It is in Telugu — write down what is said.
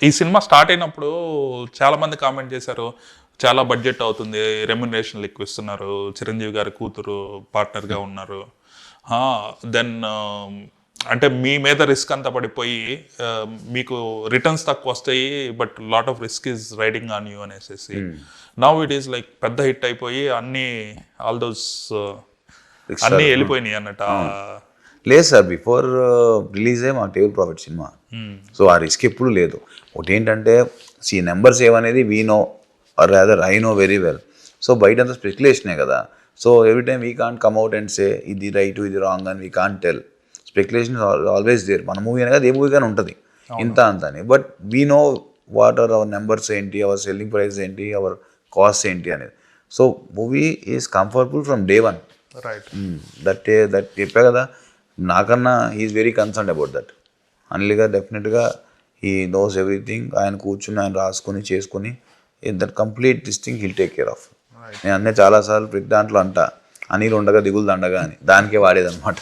ఈ సినిమా స్టార్ట్ అయినప్పుడు చాలా మంది కామెంట్ చేశారు, చాలా బడ్జెట్ అవుతుంది, రెమ్యునరేషన్లు ఎక్కువ ఇస్తున్నారు, చిరంజీవి గారి కూతురు పార్ట్నర్గా ఉన్నారు, దెన్ అంటే మీ మీద రిస్క్ అంతా పడిపోయి మీకు రిటర్న్స్ తక్కువ వస్తాయి, but lot of risk is riding on you అనేసి. నౌ ఇట్ ఈస్ లైక్ పెద్ద హిట్ అయిపోయి అన్ని ఆల్ దోస్ అన్నీ వెళ్ళిపోయినాయి అన్నట్టు. లేదు సార్, బిఫోర్ రిలీజే మా టేబుల్ ప్రాఫిట్ సినిమా. సో ఆ రిస్క్ ఎప్పుడు లేదు. ఒకటి ఏంటంటే నెంబర్స్ ఏమనేది we know or rather I know very well. So బయట అంతా స్పెక్యులేషనే కదా. So every time we can't come out and say ఇది రైట్ ఇది రాంగ్ అని we can't tell. Speculation always there. మన మూవీ అనే కదా ఏ మూవీ కానీ ఉంటుంది ఇంత అంత అని. But we know what are our numbers ఏంటి, అవర్ సెల్లింగ్ ప్రైస్ ఏంటి, అవర్ కాస్ట్ ఏంటి అనేది. So movie is comfortable from day one. Right. That చెప్పా కదా, నాకన్నా he's very concern about that. అనిల్గా డెఫినెట్గా హీ నోస్ ఎవ్రీథింగ్. ఆయన కూర్చుని ఆయన రాసుకొని చేసుకొని that complete this thing he'll take care of. నేను అన్నీ చాలాసార్లు ప్రతి దాంట్లో అంటా, అనిల్ ఉండగా దిగులు దండగా అని, దానికే వాడేదన్నమాట.